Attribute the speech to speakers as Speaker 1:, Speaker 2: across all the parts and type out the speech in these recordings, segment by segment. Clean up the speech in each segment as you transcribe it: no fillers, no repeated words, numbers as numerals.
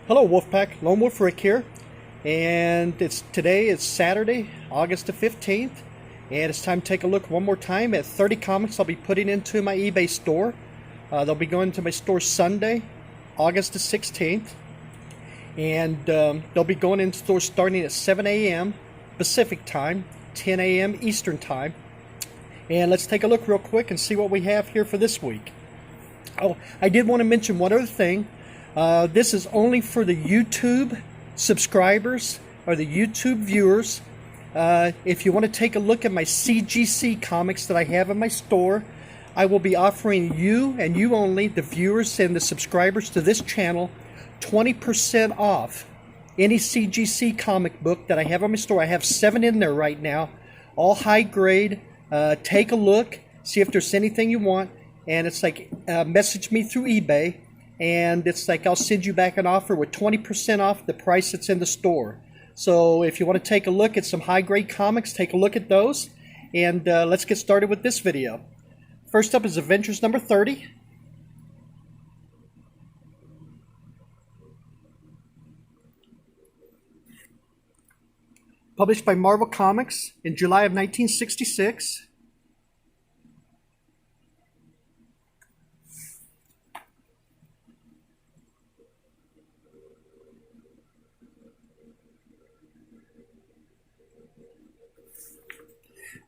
Speaker 1: Hello Wolfpack, Lonewulfrick here, and today is Saturday, August the 15th, and it's time to take a look one more time at 30 comics I'll be putting into my eBay store. They'll be going to my store Sunday, August the 16th, and they'll be going into stores starting at 7 a.m. Pacific time, 10 a.m. Eastern time. And let's take a look real quick and see what we have here for this week. Oh, I did want to mention one other thing. This is only for the YouTube subscribers or the YouTube viewers. If you want to take a look at my CGC comics that I have in my store, I will be offering you and you only, the viewers and the subscribers to this channel, 20% off any CGC comic book that I have in my store. I have 7 in there right now, all high grade. Take a look, see if there's anything you want, and it's like message me through eBay. And it's like I'll send you back an offer with 20% off the price that's in the store. So if you want to take a look at some high-grade comics, take a look at those. And let's get started with this video. First up is Avengers number 30. Published by Marvel Comics in July of 1966.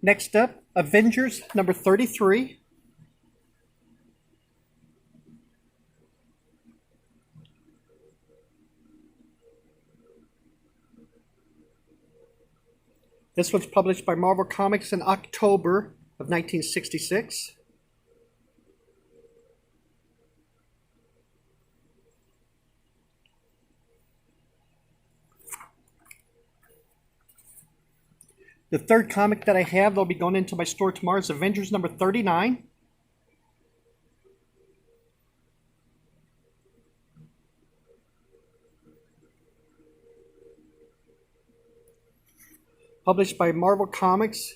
Speaker 1: Next up, Avengers number 33. This one's published by Marvel Comics in October of 1966. The third comic that I have that'll be going into my store tomorrow is Avengers number 39. Published by Marvel Comics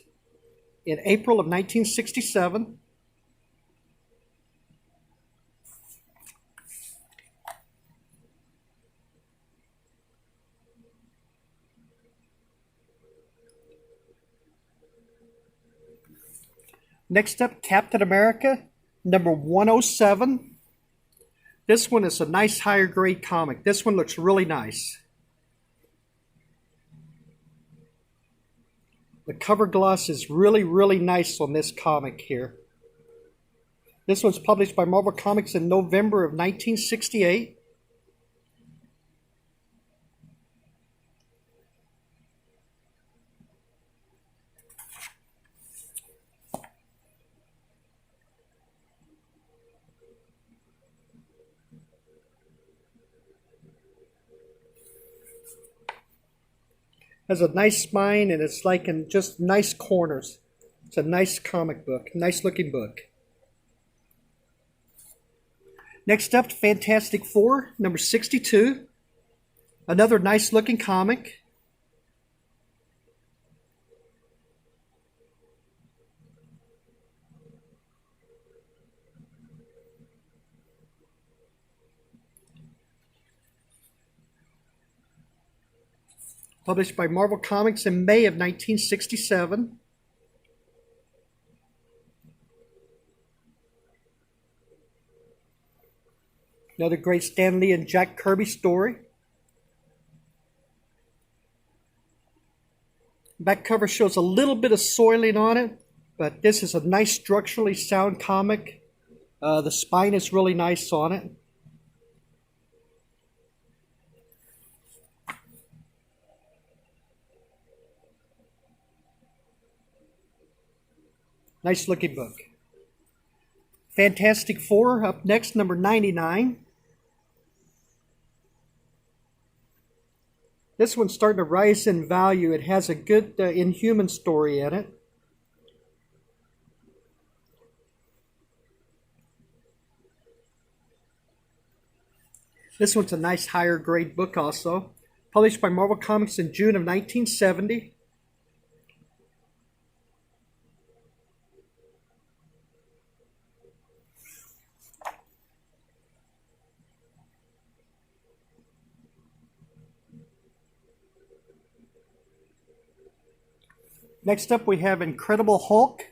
Speaker 1: in April of 1967. Next up, Captain America, number 107. This one is a nice higher grade comic. This one looks really nice. The cover gloss is really nice on this comic here. This one's published by Marvel Comics in November of 1968. Has a nice spine and it's like in just nice corners. It's a nice comic book, nice looking book. Next up, Fantastic Four, number 62. Another nice looking comic. Published by Marvel Comics in May of 1967. Another great Stan Lee and Jack Kirby story. Back cover shows a little bit of soiling on it, but this is a nice structurally sound comic. The spine is really nice on it. Nice looking book. Fantastic Four up next, number 99. This one's starting to rise in value. It has a good Inhuman story in it. This one's a nice higher grade book also. Published by Marvel Comics in June of 1970. Next up we have Incredible Hulk,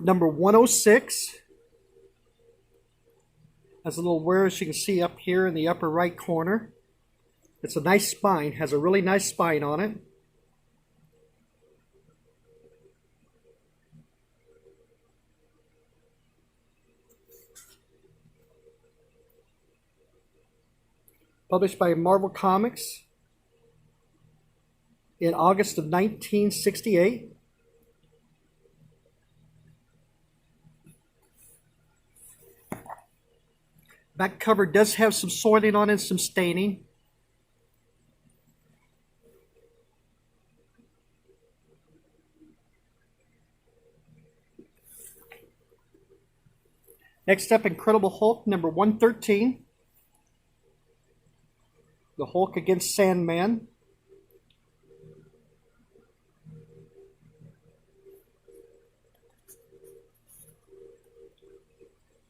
Speaker 1: number 106. Has a little wear, as you can see up here in the upper right corner. It's a nice spine, has a really nice spine on it. Published by Marvel Comics in August of 1968. Back cover does have some soiling on it and some staining. Next up, Incredible Hulk, number 113. The Hulk against Sandman.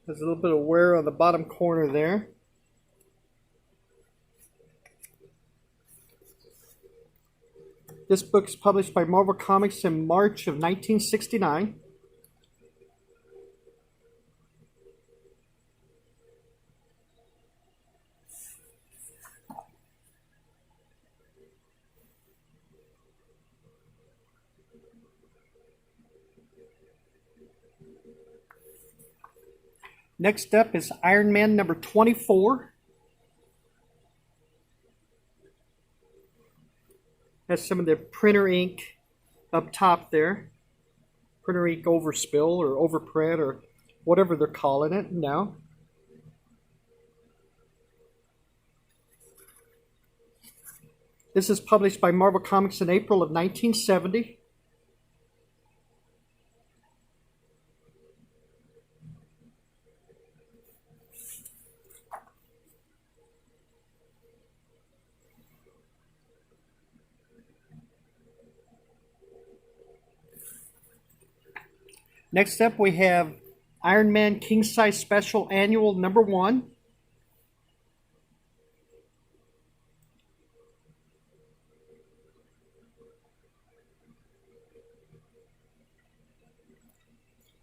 Speaker 1: There's a little bit of wear on the bottom corner there. This book is published by Marvel Comics in March of 1969. Next up is Iron Man number 24. Has some of the printer ink up top there. Printer ink overspill or overprint or whatever they're calling it now. This is published by Marvel Comics in April of 1970. Next up we have Iron Man King Size Special Annual number 1.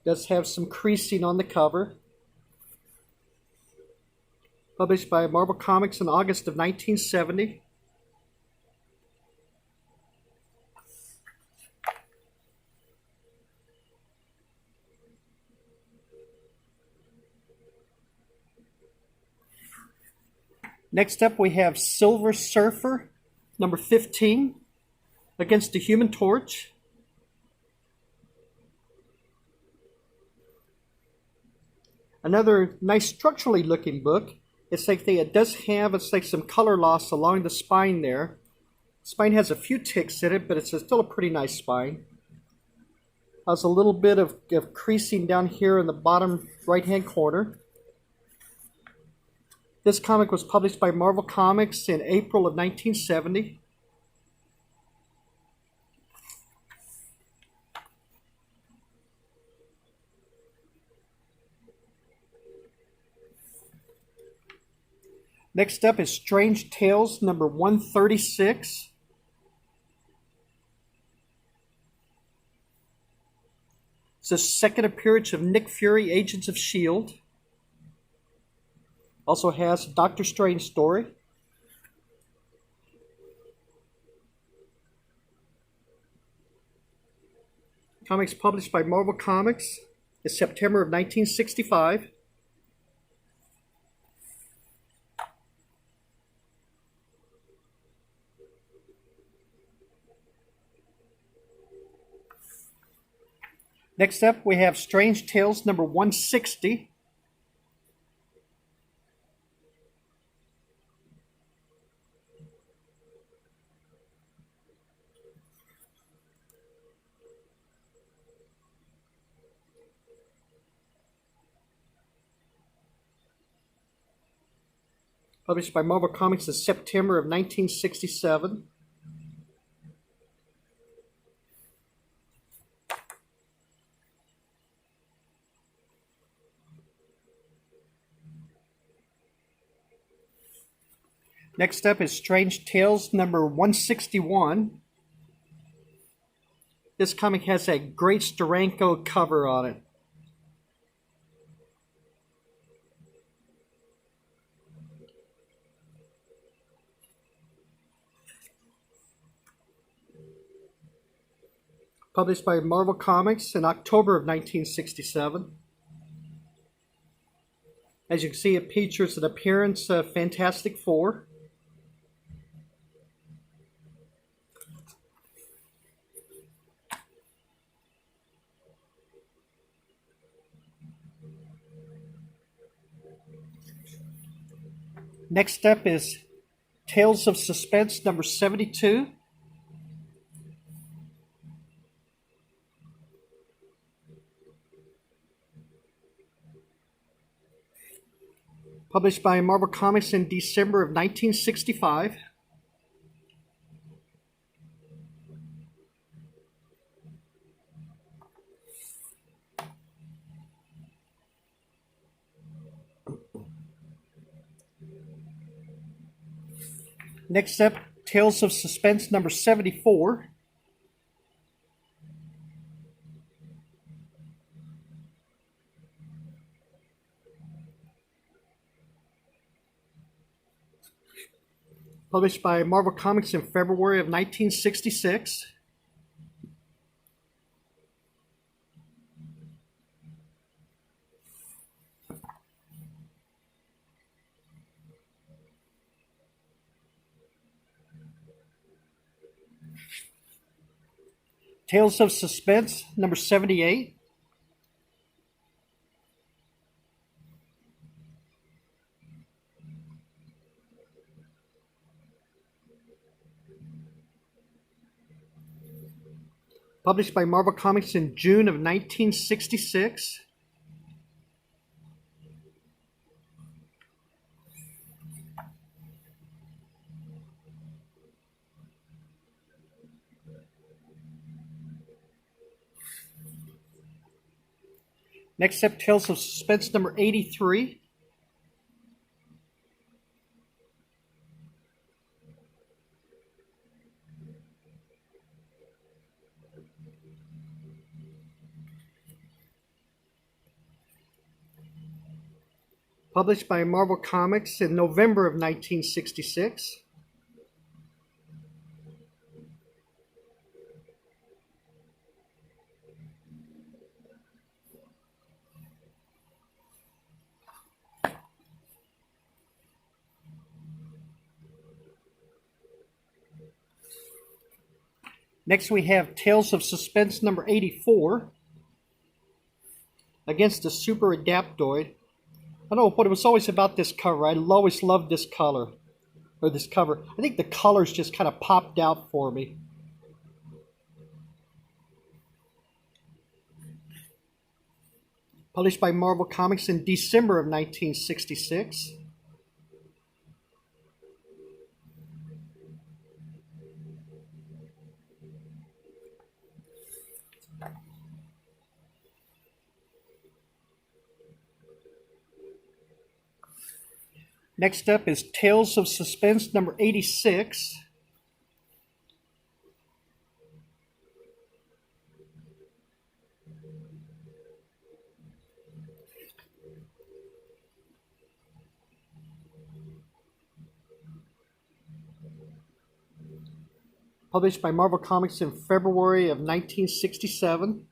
Speaker 1: Does have some creasing on the cover. Published by Marvel Comics in August of 1970. Next up we have Silver Surfer, number 15, against the Human Torch. Another nice structurally looking book. It's like it does have, it's like some color loss along the spine there. The spine has a few ticks in it, but it's still a pretty nice spine. Has a little bit of creasing down here in the bottom right-hand corner. This comic was published by Marvel Comics in April of 1970. Next up is Strange Tales number 136. It's the second appearance of Nick Fury, Agents of S.H.I.E.L.D. Also has a Doctor Strange story. Comics published by Marvel Comics in September of 1965. Next up, we have Strange Tales number 160. Published by Marvel Comics in September of 1967. Next up is Strange Tales number 161. This comic has a great Steranko cover on it. Published by Marvel Comics in October of 1967. As you can see, it features an appearance of Fantastic Four. Next up is Tales of Suspense number 72. Published by Marvel Comics in December of 1965. Next up, Tales of Suspense number 74. Published by Marvel Comics in February of 1966. Tales of Suspense number 78. Published by Marvel Comics in June of 1966. Next up, Tales of Suspense number 83. Published by Marvel Comics in November of 1966. Next we have Tales of Suspense number 84. Against a Super Adaptoid. I don't know what it was always about this cover. I always loved this color, or this cover. I think the colors just kind of popped out for me. Published by Marvel Comics in December of 1966. Next up is Tales of Suspense number 86. Published by Marvel Comics in February of 1967.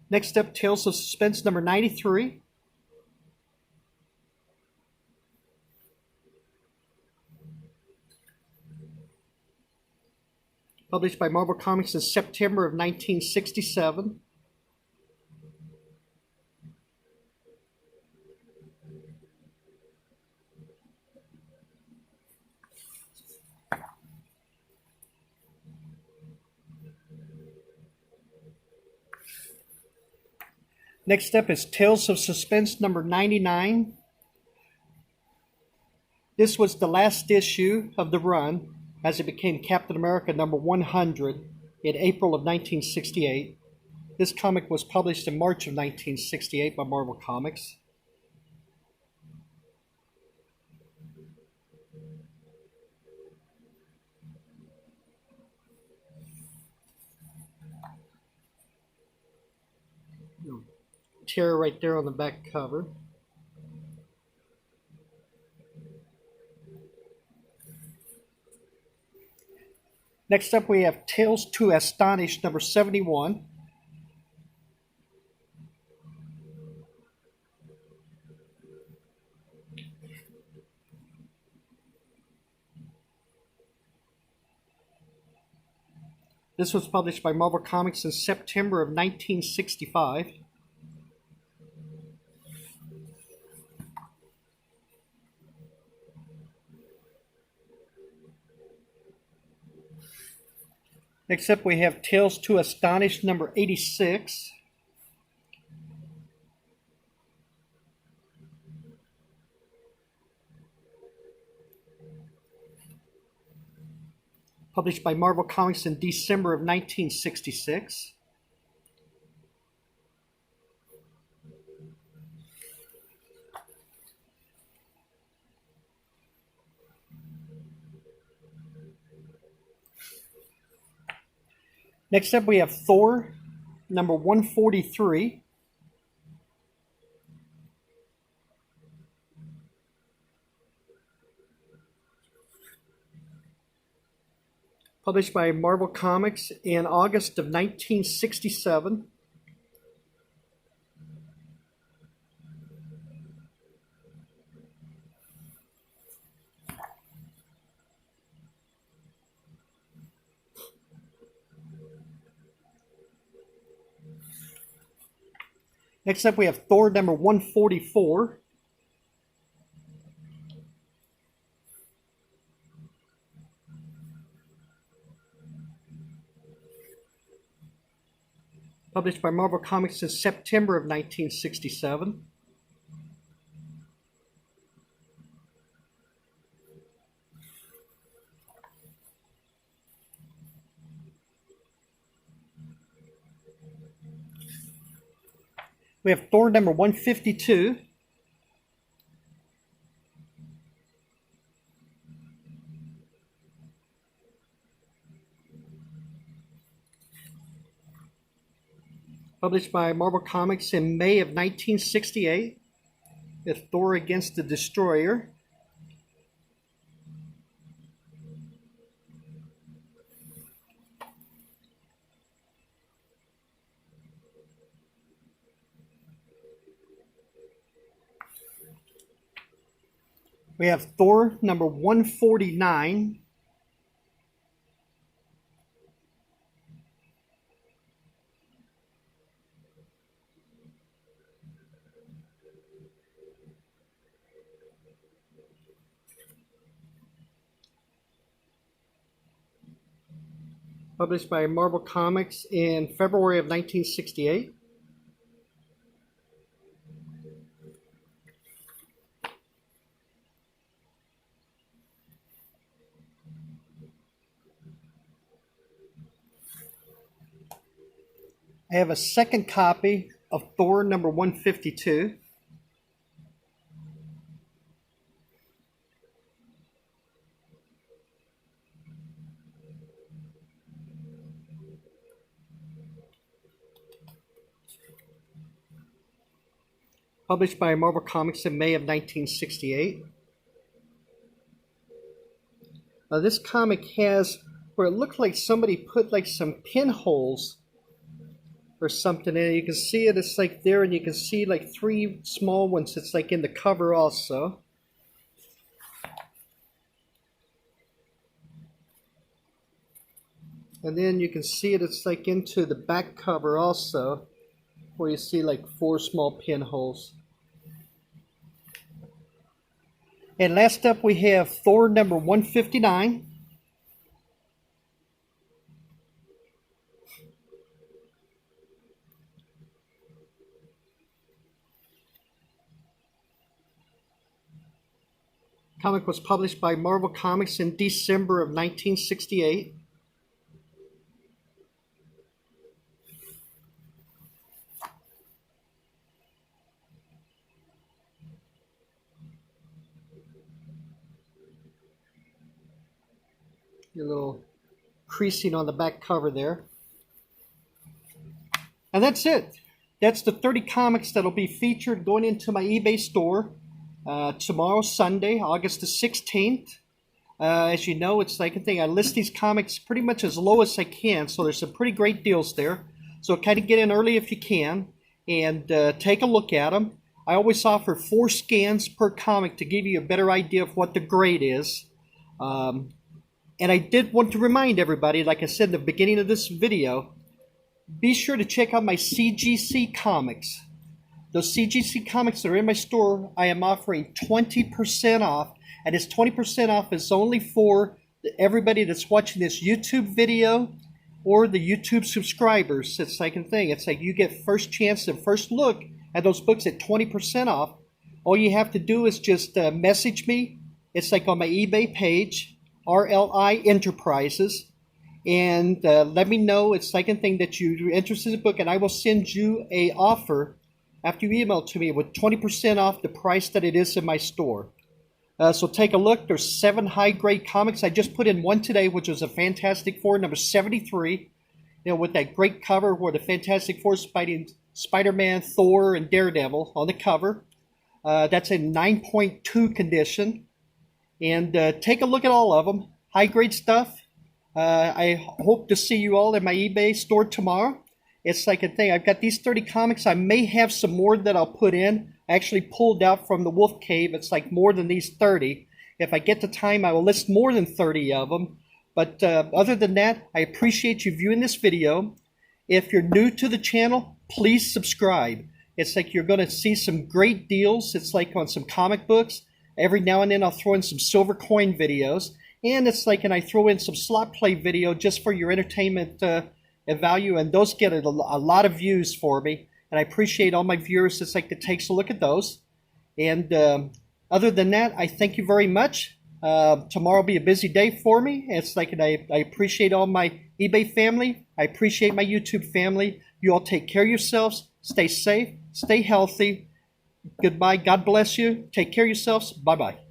Speaker 1: Next up, Tales of Suspense number 93. Published by Marvel Comics in September of 1967. Next up is Tales of Suspense number 99. This was the last issue of the run. as he became Captain America number 100 in April of 1968. This comic was published in March of 1968 by Marvel Comics. Tear right there on the back cover. Next up we have Tales to Astonish number 71. This was published by Marvel Comics in September of 1965. Next up we have Tales to Astonish number 86. Published by Marvel Comics in December of 1966. Next up we have Thor number 143. Published by Marvel Comics in August of 1967. Next up we have Thor number 144. Published by Marvel Comics in September of 1967. We have Thor number 152. Published by Marvel Comics in May of 1968. With Thor against the Destroyer. We have Thor number 149. Published by Marvel Comics in February of 1968. I have a second copy of Thor number 152. Published by Marvel Comics in May of 1968. This comic has where it looked like somebody put like some pinholes or something in it. You can see it, it's like there, and you can see like 3 small ones. It's like in the cover also. And then you can see it, it's like into the back cover also, where you see like 4 small pinholes. And last up we have Thor number 159. Comic was published by Marvel Comics in December of 1968. A little creasing on the back cover there. And that's it. That's the 30 comics that'll be featured going into my eBay store tomorrow, Sunday, August the 16th. As you know, it's like a thing. I list these comics pretty much as low as I can, so there's some pretty great deals there. So kind of get in early if you can and take a look at them. I always offer 4 scans per comic to give you a better idea of what the grade is. And I did want to remind everybody, like I said in the beginning of this video, be sure to check out my CGC comics. Those CGC comics that are in my store, I am offering 20% off. And this 20% off is only for everybody that's watching this YouTube video or the YouTube subscribers. It's like a thing. It's like you get first chance and first look at those books at 20% off. All you have to do is just message me. It's like on my eBay page, RLI Enterprises, and let me know. It's like a thing that you're interested in the book, and I will send you a offer after you email to me with 20% off the price that it is in my store. So take a look. There's 7 high-grade comics. I just put in one today, which was a Fantastic Four, number 73. You know, with that great cover where the Fantastic Four is fighting Spider-Man, Thor, and Daredevil on the cover. That's in 9.2 condition. And take a look at all of them. High-grade stuff. I hope to see you all in my eBay store tomorrow. It's like a thing. I've got these 30 comics. I may have some more that I'll put in. I actually pulled out from the Wolf Cave. It's like more than these 30. If I get the time, I will list more than 30 of them. But other than that, I appreciate you viewing this video. If you're new to the channel, please subscribe. It's like you're going to see some great deals. It's like on some comic books. Every now and then I'll throw in some silver coin videos. And it's like, and I throw in some slot play video just for your entertainment value. And those get a lot of views for me. And I appreciate all my viewers. It's like that takes a look at those. And other than that, I thank you very much. Tomorrow will be a busy day for me. It's like, and I appreciate all my eBay family. I appreciate my YouTube family. You all take care of yourselves. Stay safe. Stay healthy. Goodbye. God bless you. Take care of yourselves. Bye-bye.